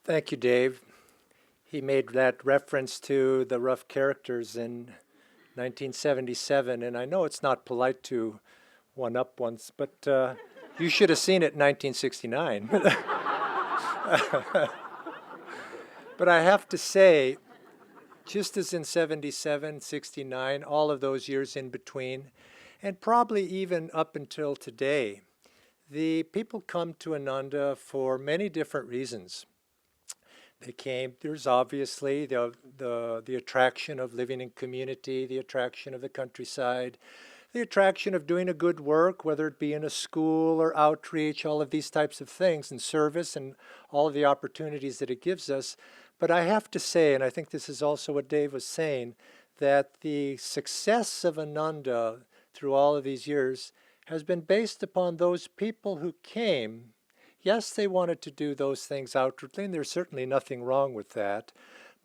Thank you, Dave. He made that reference to the rough characters in 1977, and I know it's not polite to one up once, but you should have seen it in 1969. But I have to say, just as in 77, 69, all of those years in between, and probably even up until today, the people come to Ananda for many different reasons. They came, there's obviously the attraction of living in community, the attraction of the countryside, the attraction of doing a good work, whether it be in a school or outreach, all of these types of things, and service and all of the opportunities that it gives us. But I have to say, and I think this is also what Dave was saying, that the success of Ananda through all of these years has been based upon those people who came. Yes, they wanted to do those things outwardly, and there's certainly nothing wrong with that.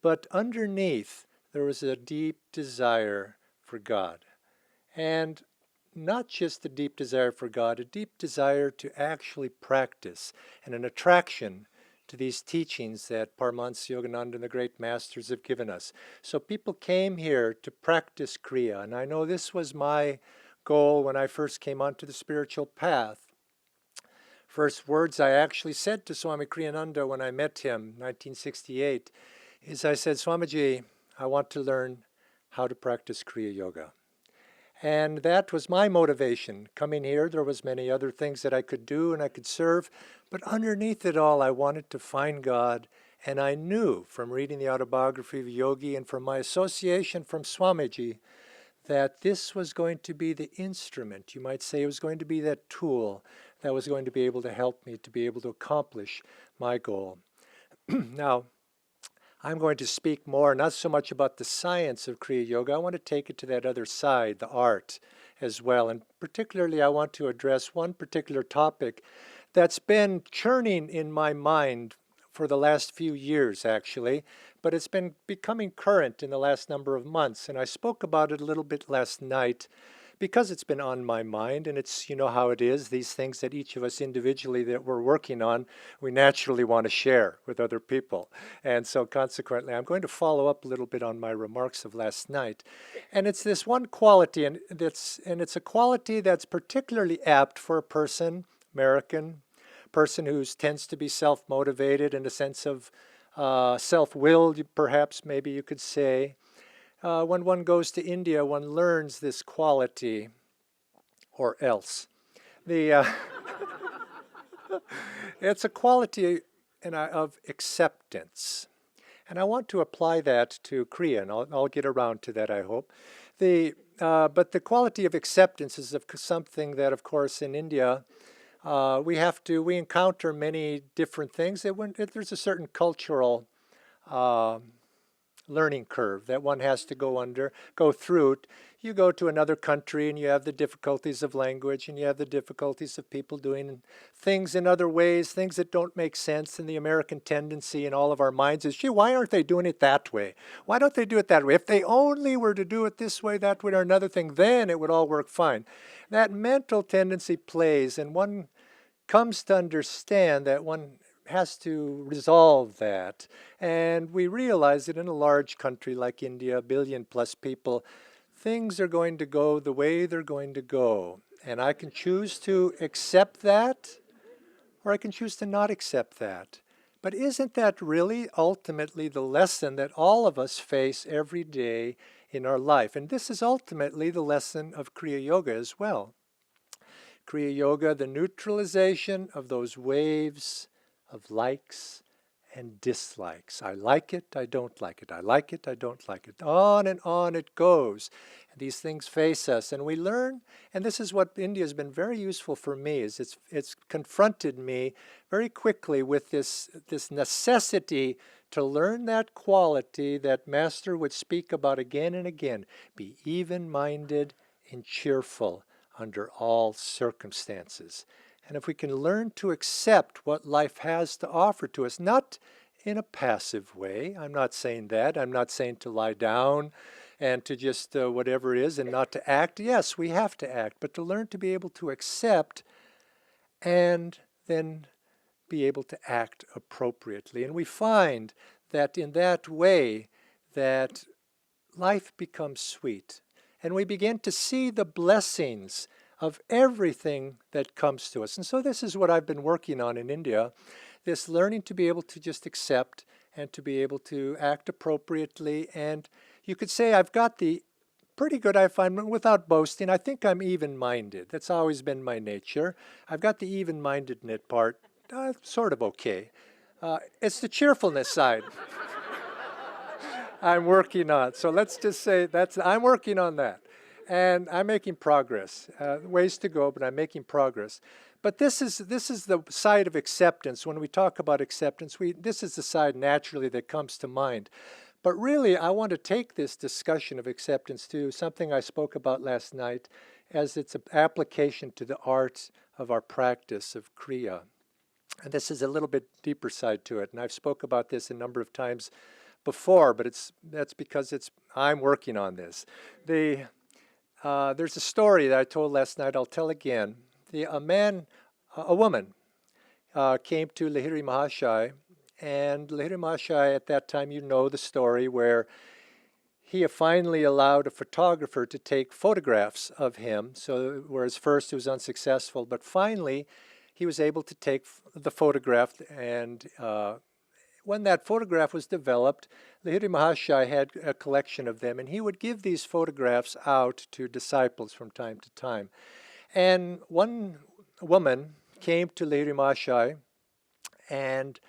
But underneath, there was a deep desire for God. And not just a deep desire for God, a deep desire to actually practice and an attraction to these teachings that Paramahansa Yogananda and the great masters have given us. So people came here to practice Kriya, and I know this was my goal when I first came onto the spiritual path. First words I actually said to Swami Kriyananda when I met him, 1968, is I said, Swamiji, I want to learn how to practice Kriya Yoga. And that was my motivation. Coming here, there was many other things that I could do and I could serve, but underneath it all, I wanted to find God. And I knew from reading the autobiography of a yogi and from my association from Swamiji that this was going to be the instrument. You might say it was going to be that tool that was going to be able to help me to be able to accomplish my goal. Now, I'm going to speak more, not so much about the science of Kriya Yoga. I want to take it to that other side, the art as well. And particularly, I want to address one particular topic that's been churning in my mind for the last few years, actually, but it's been becoming current in the last number of months. And I spoke about it a little bit last night because it's been on my mind, and it's, you know how it is, these things that each of us individually that we're working on, we naturally want to share with other people. And so consequently, I'm going to follow up a little bit on my remarks of last night. And it's this one quality, and it's a quality that's particularly apt for a person, American, person who tends to be self-motivated in a sense of self-willed, perhaps, maybe you could say. When one goes to India, one learns this quality, or else. The It's a quality of acceptance. And I want to apply that to Kriya, and I'll get around to that, I hope. But the quality of acceptance is something that, of course, in India, we encounter many different things. There's a certain cultural uh, learning curve that one has to go through. You go to another country and you have the difficulties of language and you have the difficulties of people doing things in other ways, things that don't make sense. And the American tendency in all of our minds is, gee, why aren't they doing it that way? Why don't they do it that way? If they only were to do it this way, that way, or another thing, then it would all work fine. That mental tendency plays, and one comes to understand that one has to resolve that. And we realize that in a large country like India, a billion plus people, things are going to go the way they're going to go. And I can choose to accept that, or I can choose to not accept that. But isn't that really ultimately the lesson that all of us face every day in our life? And this is ultimately the lesson of Kriya Yoga as well. Kriya Yoga, the neutralization of those waves of likes and dislikes. I like it, I don't like it. I like it, I don't like it. On and on it goes. And these things face us, and we learn. And this is what India has been very useful for me. Is it's confronted me very quickly with this necessity to learn that quality that Master would speak about again and again. Be even-minded and cheerful under all circumstances. And if we can learn to accept what life has to offer to us, not in a passive way, I'm not saying that, I'm not saying to lie down and to just whatever it is and not to act. Yes, we have to act, but to learn to be able to accept and then be able to act appropriately. And we find that in that way that life becomes sweet. And we begin to see the blessings of everything that comes to us. And so this is what I've been working on in India, this learning to be able to just accept and to be able to act appropriately. And you could say I've got the pretty good, I find, without boasting. I think I'm even-minded. That's always been my nature. I've got the even-mindedness part, sort of okay. It's the cheerfulness side I'm working on. So let's just say I'm working on that. And I'm making progress. Ways to go, but I'm making progress. But this is the side of acceptance. When we talk about acceptance, this is the side naturally that comes to mind. But really, I want to take this discussion of acceptance to something I spoke about last night as its application to the art of our practice of Kriya. And this is a little bit deeper side to it. And I've spoke about this a number of times before, but that's because I'm working on this. There's a story that I told last night, I'll tell again. A woman came to Lahiri Mahashai, and Lahiri Mahashai at that time, you know the story, where he finally allowed a photographer to take photographs of him. So whereas first it was unsuccessful, but finally he was able to take the photograph, and when that photograph was developed, Lahiri Mahashai had a collection of them, and he would give these photographs out to disciples from time to time. And one woman came to Lahiri Mahashai, and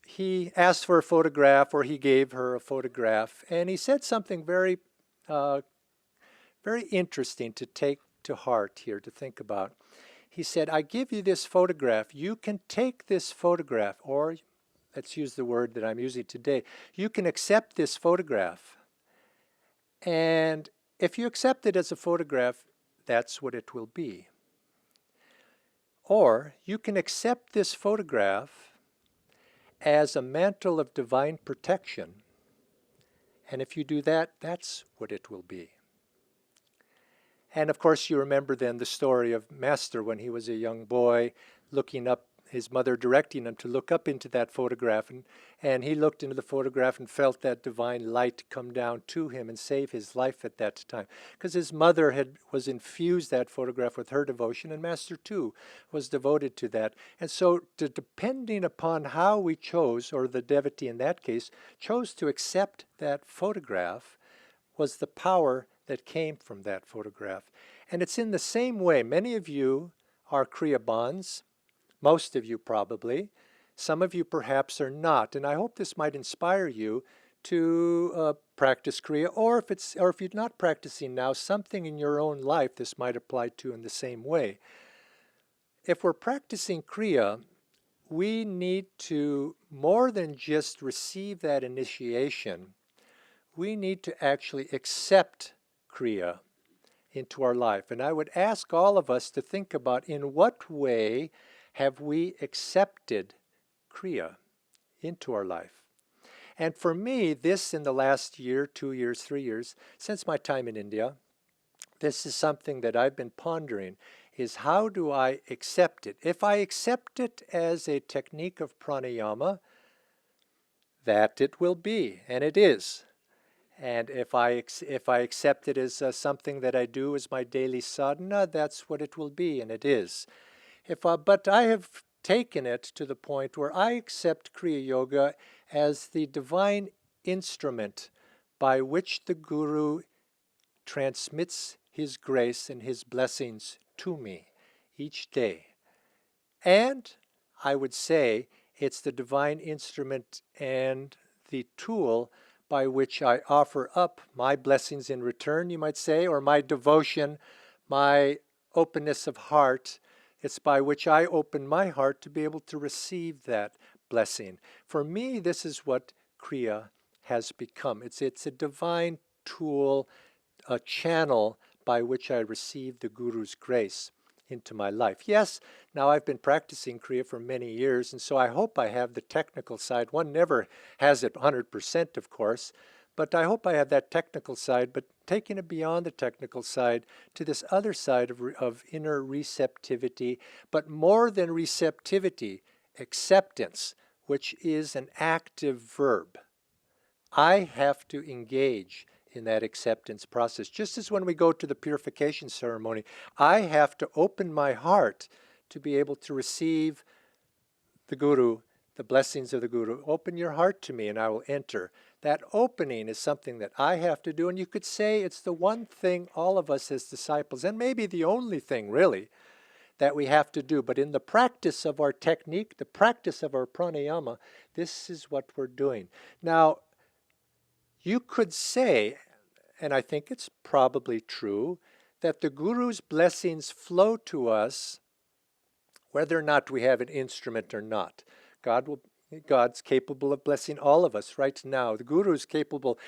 he asked for a photograph, or he gave her a photograph, and he said something very, very interesting to take to heart here, to think about. He said, I give you this photograph. You can take this photograph, or let's use the word that I'm using today. You can accept this photograph. And if you accept it as a photograph, that's what it will be. Or you can accept this photograph as a mantle of divine protection. And if you do that, that's what it will be. And of course, you remember then the story of Master when he was a young boy, looking up, his mother directing him to look up into that photograph. And he looked into the photograph and felt that divine light come down to him and save his life at that time. Because his mother was infused that photograph with her devotion, and Master too was devoted to that. And so depending upon how we chose, or the devotee in that case, chose to accept that photograph, was the power that came from that photograph. And it's in the same way. Many of you are Kriya Bonds. Most of you probably. Some of you perhaps are not. And I hope this might inspire you to practice Kriya, or if you're not practicing now, something in your own life this might apply to in the same way. If we're practicing Kriya, we need to, more than just receive that initiation, we need to actually accept Kriya into our life. And I would ask all of us to think about, in what way have we accepted Kriya into our life? And for me, this in the last year, 2 years, 3 years, since my time in India, this is something that I've been pondering, is how do I accept it? If I accept it as a technique of pranayama, that it will be, and it is. And if I accept it as something that I do as my daily sadhana, that's what it will be, and it is. But I have taken it to the point where I accept Kriya Yoga as the divine instrument by which the Guru transmits his grace and his blessings to me each day. And I would say it's the divine instrument and the tool by which I offer up my blessings in return, you might say, or my devotion, my openness of heart. It's by which I open my heart to be able to receive that blessing. For me, this is what Kriya has become. It's a divine tool, a channel by which I receive the Guru's grace into my life. Yes, now I've been practicing Kriya for many years, and so I hope I have the technical side. One never has it 100%, of course, but I hope I have that technical side, but taking it beyond the technical side to this other side of inner receptivity. But more than receptivity, acceptance, which is an active verb. I have to engage in that acceptance process. Just as when we go to the purification ceremony, I have to open my heart to be able to receive the Guru, the blessings of the Guru. Open your heart to me and I will enter. That opening is something that I have to do, and you could say it's the one thing all of us as disciples, and maybe the only thing really, that we have to do. But in the practice of our technique, the practice of our pranayama, this is what we're doing. Now, you could say, and I think it's probably true, that the Guru's blessings flow to us whether or not we have an instrument or not. God's capable of blessing all of us right now. The Guru is capable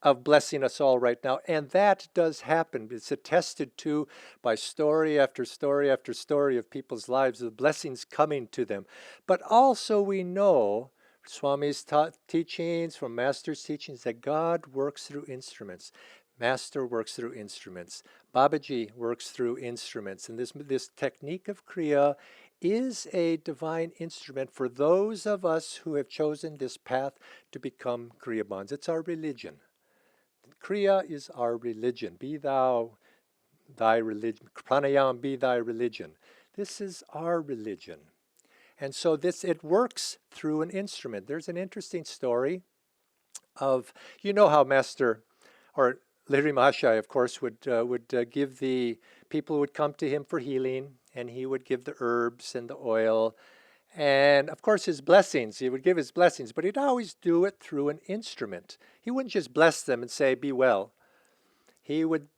of blessing us all right now, and that does happen. It's attested to by story after story after story of people's lives, the blessings coming to them. But also we know Swami's teachings, from Master's teachings, that God works through instruments. Master works through instruments. Babaji works through instruments. And this technique of Kriya is a divine instrument for those of us who have chosen this path to become Kriya bonds. It's our religion. Kriya is our religion. Be thou thy religion. Pranayama be thy religion. This is our religion. And so it works through an instrument. There's an interesting story of, you know how Master, or Lahiri Mahashaya, of course, would give the people who would come to him for healing, and he would give the herbs and the oil, and of course his blessings. He would give his blessings, but he'd always do it through an instrument. He wouldn't just bless them and say, "Be well." He would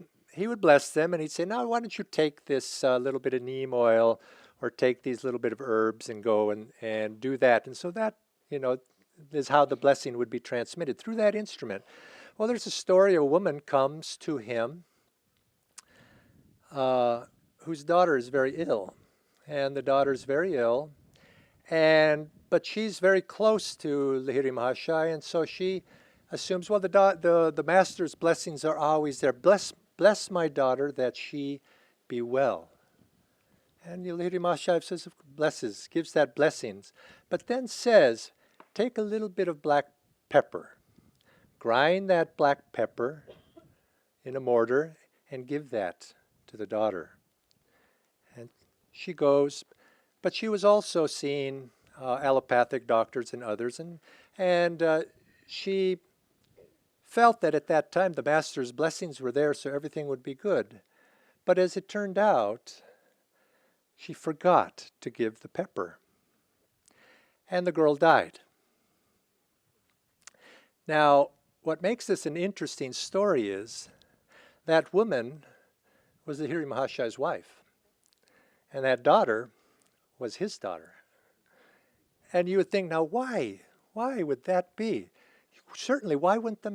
bless them, and he'd say, "Now, why don't you take this little bit of neem oil, or take these little bit of herbs and go and do that." And so that, is how the blessing would be transmitted, through that instrument. Well, there's a story. A woman comes to him whose daughter is very ill. And the daughter's very ill. But she's very close to Lahiri Mahashaya, and so she assumes, well, the Master's blessings are always there. Bless my daughter that she be well. And Lahiri Mahashaya says, blesses, gives that blessings. But then says, take a little bit of black pepper. Grind that black pepper in a mortar and give that to the daughter. And she goes, but she was also seeing allopathic doctors and others, and she felt that at that time the Master's blessings were there, so everything would be good. But as it turned out, she forgot to give the pepper, and the girl died. Now, what makes this an interesting story is that woman was the Lahiri Mahashaya's wife, and that daughter was his daughter. And you would think, now why? Why would that be? Certainly, why wouldn't the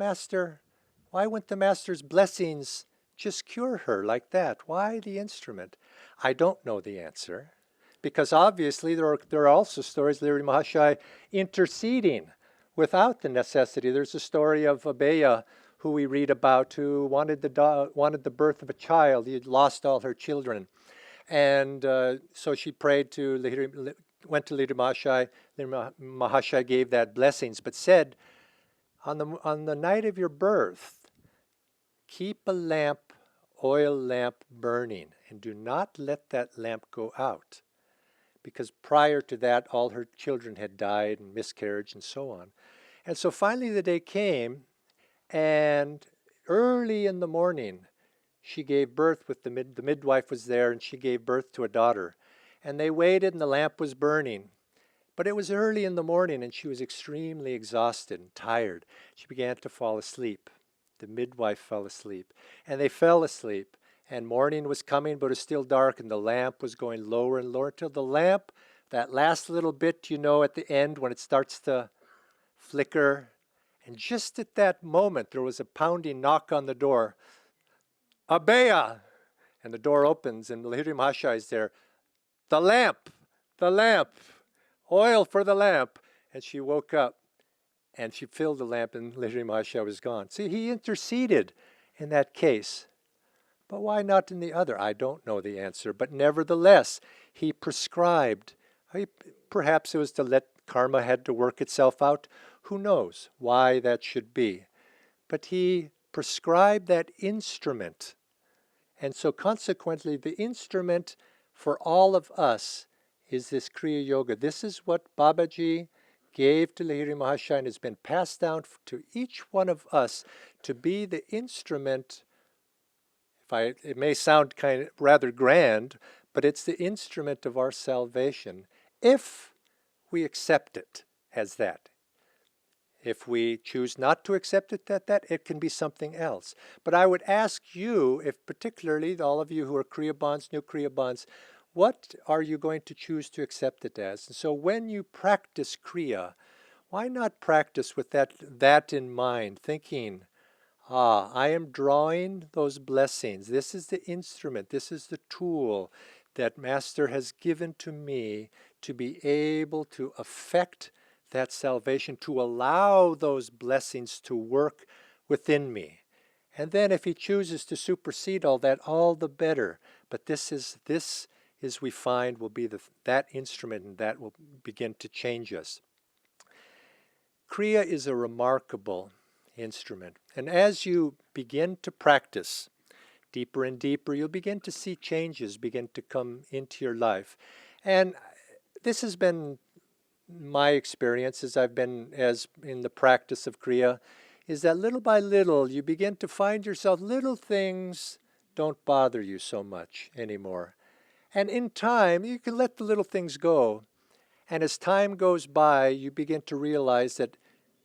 Master's blessings just cure her like that? Why the instrument? I don't know the answer, because obviously there are also stories of Lahiri Mahashaya interceding without the necessity. There's a story of Abheya, who we read about, who wanted the birth of a child. He had lost all her children. And so she prayed went to Lahiri Mahashaya. Lahiri Mahashaya gave that blessings, but said, on the night of your birth, keep a oil lamp burning, and do not let that lamp go out. Because prior to that, all her children had died and miscarriage and so on. And so finally the day came, and early in the morning, she gave birth the midwife was there, and she gave birth to a daughter. And they waited, and the lamp was burning. But it was early in the morning, and she was extremely exhausted and tired. She began to fall asleep. The midwife fell asleep, and they fell asleep. And morning was coming, but it was still dark, and the lamp was going lower and lower till the lamp, that last little bit, at the end when it starts to flicker. And just at that moment, there was a pounding knock on the door. Abheya! And the door opens, and Lahiri Mahashaya is there. The lamp, oil for the lamp. And she woke up, and she filled the lamp, and Lahiri Mahashaya was gone. See, he interceded in that case. But why not in the other? I don't know the answer. But nevertheless, he prescribed. perhaps it was to let karma had to work itself out. Who knows why that should be? But he prescribed that instrument. And so consequently, the instrument for all of us is this Kriya Yoga. This is what Babaji gave to Lahiri Mahashaya and has been passed down to each one of us to be the instrument. It may sound kind of rather grand, but it's the instrument of our salvation if we accept it as that. If we choose not to accept it that, it can be something else. But I would ask you, if particularly all of you who are Kriya Bonds, new Kriya Bonds, what are you going to choose to accept it as? And so when you practice Kriya, why not practice with that in mind, thinking, I am drawing those blessings. This is the instrument, this is the tool that Master has given to me to be able to affect that salvation, to allow those blessings to work within me. And then if he chooses to supersede all that, all the better. But this is we find will be that instrument, and that will begin to change us. Kriya is a remarkable instrument. And as you begin to practice deeper and deeper, you'll begin to see changes begin to come into your life. And this has been my experience as I've been in the practice of Kriya, is that little by little you begin to find yourself, little things don't bother you so much anymore. And in time, you can let the little things go. And as time goes by, you begin to realize that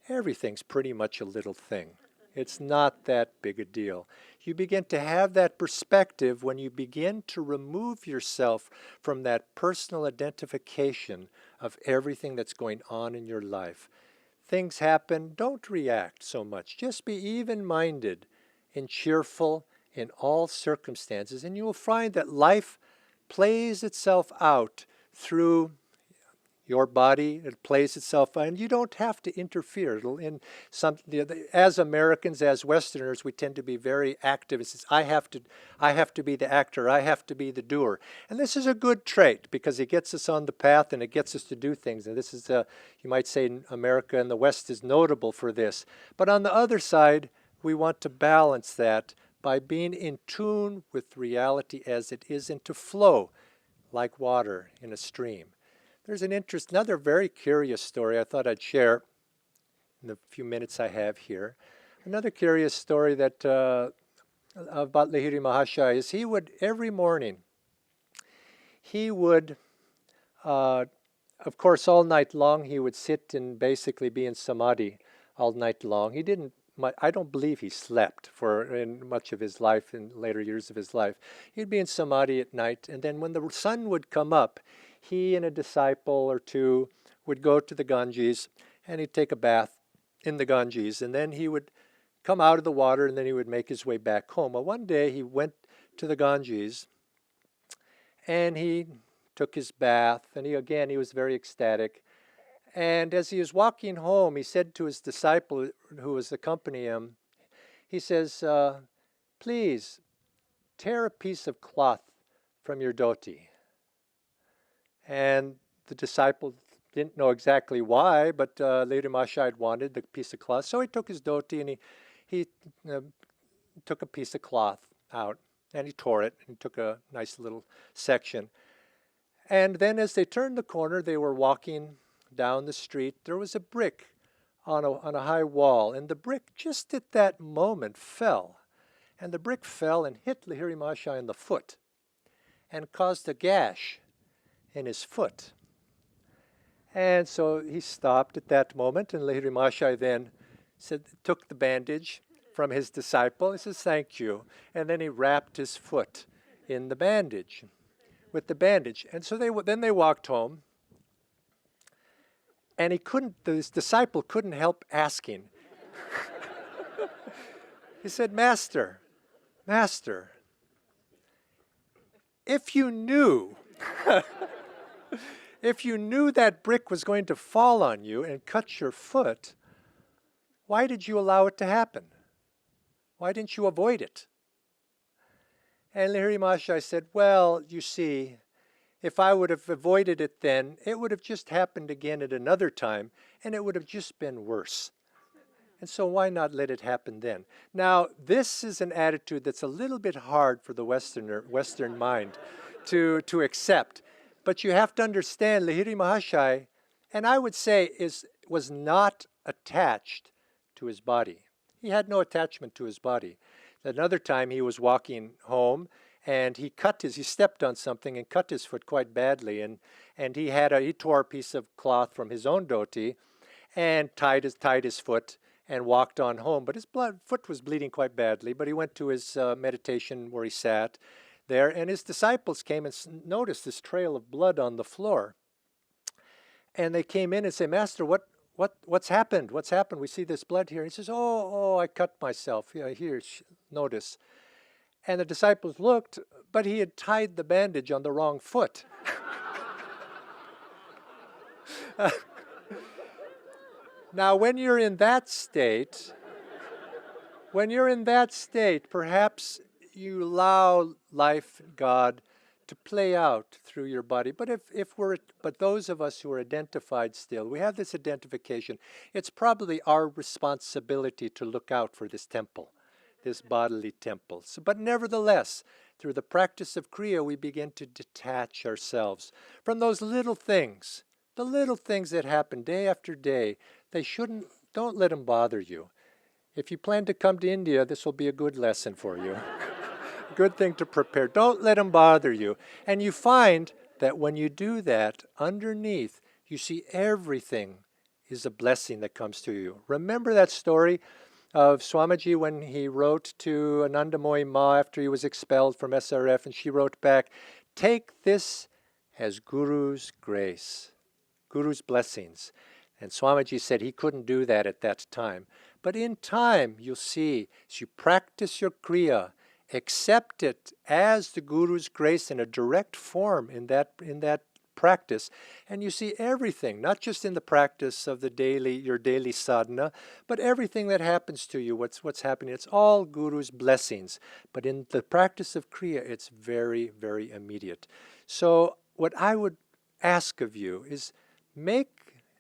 everything's pretty much a little thing. It's not that big a deal. You begin to have that perspective when you begin to remove yourself from that personal identification of everything that's going on in your life. Things happen, don't react so much. Just be even-minded and cheerful in all circumstances, and you will find that life plays itself out through your body. It plays itself out, and you don't have to interfere. As Americans, as Westerners, we tend to be very active. It says, I have to be the actor. I have to be the doer. And this is a good trait because it gets us on the path and it gets us to do things. And this is, you might say, America and the West is notable for this. But on the other side, we want to balance that by being in tune with reality as it is and to flow like water in a stream. There's another very curious story I thought I'd share in the few minutes I have here. Another curious story that about Lahiri Mahashaya is he would, every morning, he would, of course, all night long, he would sit and basically be in samadhi all night long. I don't believe he slept in much of his life, in later years of his life. He'd be in samadhi at night, and then when the sun would come up, he and a disciple or two would go to the Ganges, and he'd take a bath in the Ganges, and then he would come out of the water, and then he would make his way back home. Well, one day he went to the Ganges, and he took his bath, and he was very ecstatic. And as he was walking home, he said to his disciple who was accompanying him, he says, please tear a piece of cloth from your dhoti. And the disciple didn't know exactly why, but Lahiri Mahashaya wanted the piece of cloth. So he took his dhoti and he took a piece of cloth out and he tore it and took a nice little section. And then as they turned the corner, they were walking down the street. There was a brick on a high wall, and the brick just at that moment fell. And the brick fell and hit Lahiri Mahashaya in the foot and caused a gash in his foot. And so he stopped at that moment, and Lahiri Mahashaya then took the bandage from his disciple. He says, thank you. And then he wrapped his foot in the bandage, with the bandage. And so then they walked home, and this disciple couldn't help asking. He said, Master, if you knew that brick was going to fall on you and cut your foot, why did you allow it to happen? Why didn't you avoid it? And Lahiri Mahashaya said, well, you see, If I would have avoided it then, it would have just happened again at another time, and it would have just been worse. And so why not let it happen then? Now, this is an attitude that's a little bit hard for the Western mind to accept. But you have to understand, Lahiri Mahashai, and I would say, was not attached to his body. He had no attachment to his body. Another time he was walking home and he stepped on something and cut his foot quite badly. And he tore a piece of cloth from his own dhoti and tied his foot and walked on home. But his foot was bleeding quite badly. But he went to his meditation where he sat there, and his disciples came and noticed this trail of blood on the floor. And they came in and said, "Master, what's happened? What's happened? We see this blood here." And he says, "Oh, I cut myself. Yeah, here, notice." And the disciples looked, but he had tied the bandage on the wrong foot. Now, when you're in that state, perhaps you allow life, God, to play out through your body. But but those of us who are identified still, we have this identification. It's probably our responsibility to look out for this temple, this bodily temple. But nevertheless, through the practice of Kriya, we begin to detach ourselves from those little things, the little things that happen day after day. Don't let them bother you. If you plan to come to India, this will be a good lesson for you. Good thing to prepare. Don't let them bother you. And you find that when you do that, underneath, you see everything is a blessing that comes to you. Remember that story of Swamiji when he wrote to Anandamoyi Ma after he was expelled from SRF, and she wrote back, "Take this as Guru's grace, Guru's blessings." And Swamiji said he couldn't do that at that time. But in time, you'll see, as you practice your Kriya, accept it as the Guru's grace in a direct form in that practice, and you see everything, not just in the practice of your daily sadhana, but everything that happens to you, what's happening. It's all Guru's blessings. But in the practice of Kriya, it's very, very immediate. So what I would ask of you is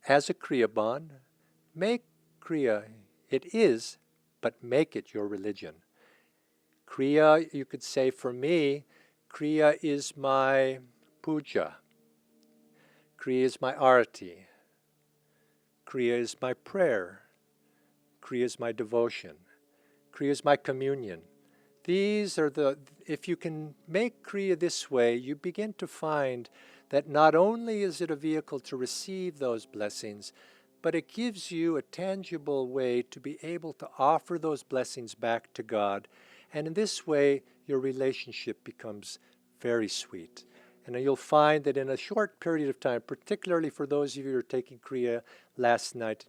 as a Kriyaban, make Kriya, but make it your religion. Kriya, you could say for me, Kriya is my puja. Kriya is my arati. Kriya is my prayer. Kriya is my devotion. Kriya is my communion. If you can make Kriya this way, you begin to find that not only is it a vehicle to receive those blessings, but it gives you a tangible way to be able to offer those blessings back to God. And in this way, your relationship becomes very sweet. And you'll find that in a short period of time, particularly for those of you who are taking Kriya last night,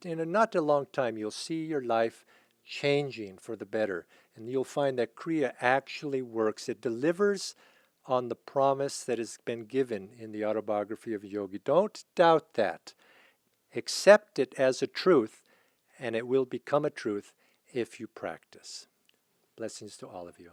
in a not a long time, you'll see your life changing for the better. And you'll find that Kriya actually works. It delivers on the promise that has been given in the autobiography of a yogi. Don't doubt that. Accept it as a truth, and it will become a truth if you practice. Blessings to all of you.